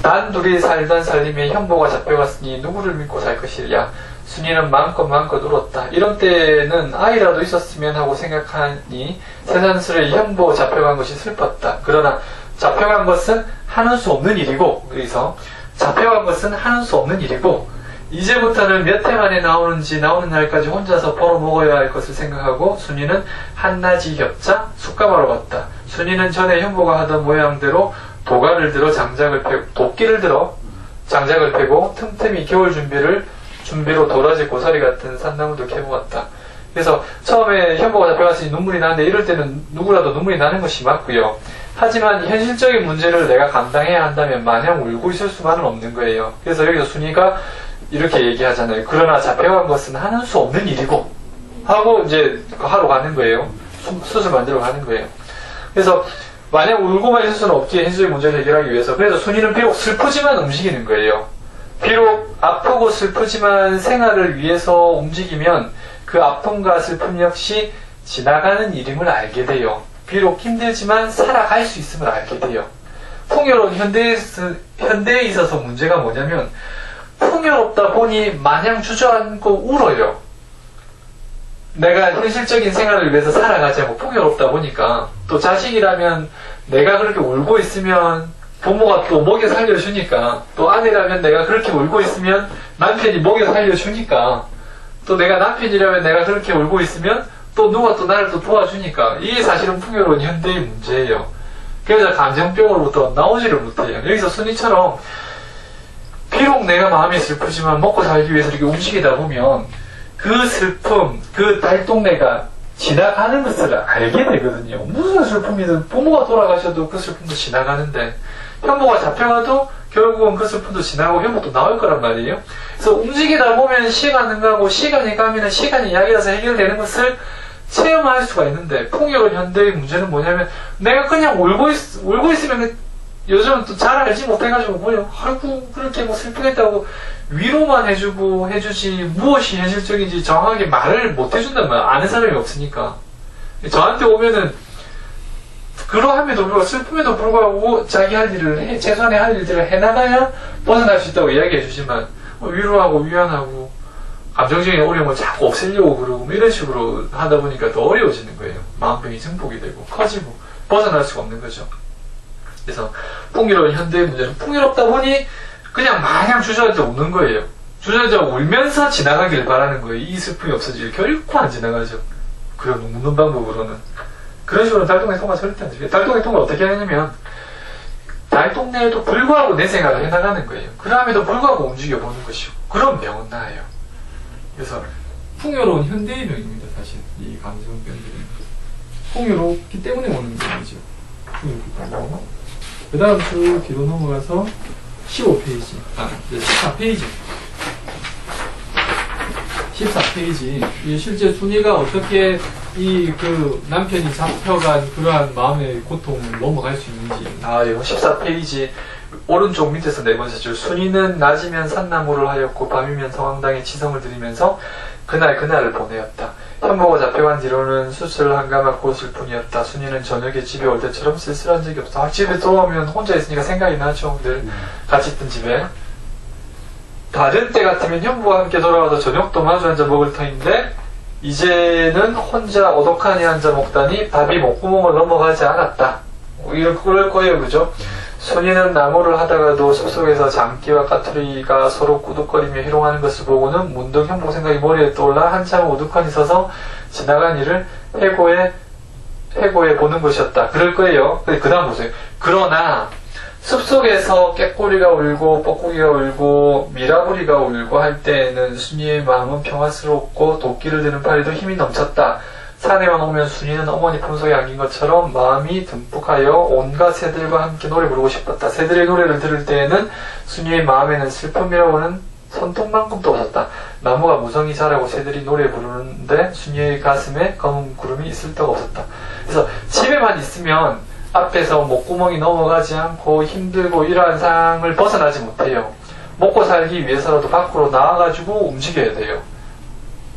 단둘이 살던 살림에 현보가 잡혀갔으니 누구를 믿고 살 것이랴. 순이는 마음껏 울었다. 이런 때는 아이라도 있었으면 하고 생각하니 세상스레 현보 잡혀간 것이 슬펐다. 그러나 잡혀간 것은 하는 수 없는 일이고, 그래서 잡혀간 것은 하는 수 없는 일이고, 이제부터는 몇 해 만에 나오는지 나오는 날까지 혼자서 벌어 먹어야 할 것을 생각하고 순이는 한낮이 겹자 숯가마로 갔다. 순이는 전에 현보가 하던 모양대로 도가를 들어 장작을 패고, 도끼를 들어 장작을 패고 틈틈이 겨울 준비로 도라지 고사리 같은 산나물도 캐보았다. 그래서 처음에 현보가 잡혀갔으니 눈물이 나는데 이럴 때는 누구라도 눈물이 나는 것이 맞고요. 하지만 현실적인 문제를 내가 감당해야 한다면 마냥 울고 있을 수만은 없는 거예요. 그래서 여기서 순이가 이렇게 얘기하잖아요. 그러나 잡혀간 것은 하는 수 없는 일이고 하고 이제 하러 가는 거예요. 숯을 만들어 가는 거예요. 그래서 마냥 울고만 있을 수는 없지, 현실적인 문제를 해결하기 위해서. 그래서 순이는 비록 슬프지만 움직이는 거예요. 비록 아프고 슬프지만 생활을 위해서 움직이면 그 아픔과 슬픔 역시 지나가는 일임을 알게 돼요. 비록 힘들지만 살아갈 수 있음을 알게 돼요. 풍요로운 현대에 있어서 문제가 뭐냐면 풍요롭다 보니 마냥 주저앉고 울어요. 내가 현실적인 생활을 위해서 살아가자고 풍요롭다 보니까. 또 자식이라면 내가 그렇게 울고 있으면 부모가 또 먹여 살려주니까, 또 아내라면 내가 그렇게 울고 있으면 남편이 먹여 살려주니까, 또 내가 남편이라면 내가 그렇게 울고 있으면 또 누가 또 나를 또 도와주니까. 이게 사실은 풍요로운 현대의 문제예요. 그래서 감정병으로부터 나오지를 못해요. 여기서 순이처럼 비록 내가 마음이 슬프지만 먹고 살기 위해서 이렇게 움직이다 보면 그 슬픔, 그 달동네가 지나가는 것을 알게 되거든요. 무슨 슬픔이든 부모가 돌아가셔도 그 슬픔도 지나가는데, 현모가 잡혀가도 결국은 그 슬픔도 지나가고 현모도 나올 거란 말이에요. 그래서 움직이다 보면 시간은 가고, 시간이 가면 시간이 이야기라서 해결되는 것을 체험할 수가 있는데, 풍요로운 현대의 문제는 뭐냐면 내가 그냥 울고 있으면 요즘은 또 잘 알지 못해가지고 뭐요, 아이고 그렇게 뭐 슬프겠다고 위로만 해주지 무엇이 현실적인지 정확하게 말을 못 해준단 말이야. 아는 사람이 없으니까. 저한테 오면은 그러함에도 불구하고, 슬픔에도 불구하고 자기 할 일을 최소한의 할 일들을 해나가야 벗어날 수 있다고 이야기해 주지만, 위로하고 위안하고 감정적인 어려움을 자꾸 없애려고 그러고 뭐 이런 식으로 하다 보니까 더 어려워지는 거예요. 마음병이 증폭이 되고 커지고 벗어날 수가 없는 거죠. 그래서 풍요로운 현대의 문제는 풍요롭다 보니 그냥 마냥 주저앉아 우는 거예요. 주저앉아 울면서 지나가길 바라는 거예요. 이 슬픔이 없어지길. 결코 안 지나가죠. 그런 웃는 방법으로는. 그런 식으로 달동네 통과 절대 안 돼요. 달동네 통과 어떻게 하냐면 달동네에도 불구하고 내 생활을 해나가는 거예요. 그럼에도 불구하고 움직여보는 것이고, 그런 병은 나아요. 그래서 풍요로운 현대의 병입니다. 사실 이 감정병들은 풍요롭기 때문에 오는 병이죠. 그 다음 쭉 뒤로 넘어가서 15페이지, 14페이지. 14페이지. 이 실제 순이가 어떻게 그 남편이 잡혀간 그러한 마음의 고통을 넘어갈 수 있는지. 이거 14페이지. 오른쪽 밑에서 네 번째 줄. 순이는 낮이면 산나무를 하였고 밤이면 성황당에 지성을 드리면서 그날을 보내었다. 현모가 잡혀간 뒤로는 숯을 한가맣고 슬픈이었다. 순이는 저녁에 집에 올 때처럼 쓸쓸한 적이 없다. 집에 돌아오면 혼자 있으니까 생각이 나죠. 늘 같이 있던 집에. 다른 때 같으면 현모와 함께 돌아와서 저녁도 마주 앉아 먹을 터인데 이제는 혼자 오독하니 앉아 먹다니 밥이 목구멍을 넘어가지 않았다. 그럴 거예요, 그죠? 순이는 나무를 하다가도 숲속에서 장기와 까투리가 서로 꾸덕거리며 희롱하는 것을 보고는 문득 현모 생각이 머리에 떠올라 한참 우두커니 서서 지나간 일을 해고해 보는 것이었다. 그럴 거예요. 그 다음 보세요. 그러나 숲속에서 깨꼬리가 울고 뻐꾸기가 울고 미라구리가 울고 할 때에는 순이의 마음은 평화스럽고 도끼를 드는 팔에도 힘이 넘쳤다. 산에만 오면 순이는 어머니 품속에 안긴 것처럼 마음이 듬뿍하여 온갖 새들과 함께 노래 부르고 싶었다. 새들의 노래를 들을 때에는 순이의 마음에는 슬픔이라고는 손톱만큼도 없었다. 나무가 무성히 자라고 새들이 노래 부르는데 순이의 가슴에 검은 구름이 있을 데가 없었다. 그래서 집에만 있으면 앞에서 목구멍이 넘어가지 않고 힘들고 이러한 상황을 벗어나지 못해요. 먹고 살기 위해서라도 밖으로 나와가지고 움직여야 돼요.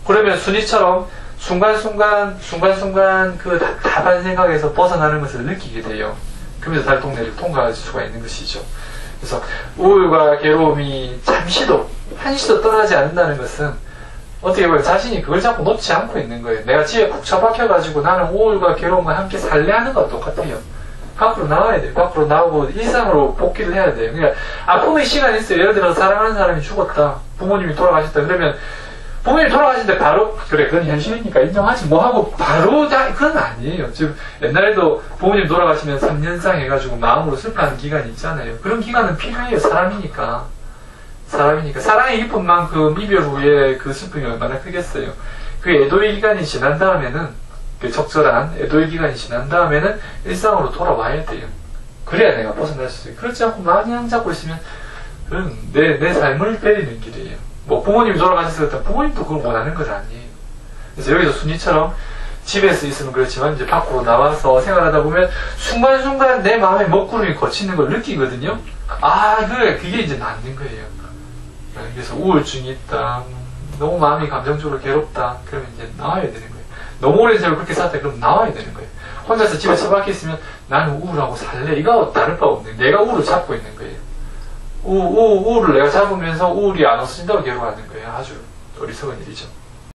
그러면 순이처럼 순간순간 그 답답한 생각에서 벗어나는 것을 느끼게 돼요. 그러면서 달동네를 통과할 수가 있는 것이죠. 그래서 우울과 괴로움이 잠시도, 한시도 떠나지 않는다는 것은 어떻게 보면 자신이 그걸 자꾸 놓지 않고 있는 거예요. 내가 집에 푹 처박혀가지고 나는 우울과 괴로움과 함께 살래 하는 것과 똑같아요. 밖으로 나와야 돼요. 밖으로 나오고 일상으로 복귀를 해야 돼요. 그러니까 아픔의 시간이 있어요. 예를 들어서 사랑하는 사람이 죽었다. 부모님이 돌아가셨다. 그러면 부모님이 돌아가신데 바로 그래 그건 현실이니까 인정하지 뭐 하고 바로 다 그건 아니에요. 지금 옛날에도 부모님 돌아가시면 3년상 해가지고 마음으로 슬퍼하는 기간이 있잖아요. 그런 기간은 필요해요. 사람이니까 사랑의 기쁜 만큼 이별 후에 그 슬픔이 얼마나 크겠어요. 그 애도의 기간이 지난 다음에는 그 적절한 애도의 기간이 지난 다음에는 일상으로 돌아와야 돼요. 그래야 내가 벗어날 수 있어요. 그렇지 않고 마냥 잡고 있으면 그건 내 삶을 때리는 길이에요. 뭐 부모님이 돌아가셨을 때 부모님도 그걸 원하는 건 아니에요. 그래서 여기서 순이처럼 집에서 있으면 그렇지만 이제 밖으로 나와서 생활하다 보면 순간순간 내 마음에 먹구름이 거치는 걸 느끼거든요. 아 그래 그게 이제 낫는 거예요. 그래서 우울증이 있다, 너무 마음이 감정적으로 괴롭다, 그러면 이제 나와야 되는 거예요. 너무 오랜 세월 그렇게 살았다 그럼 나와야 되는 거예요. 혼자서 집에 처박혀 있으면 나는 우울하고 살래 이거 다를 바 없네. 내가 우울을 잡고 있는 거예요. 우울을 내가 잡으면서 우울이 안 없어진다고 괴로워하는 거예요. 아주 어리석은 일이죠.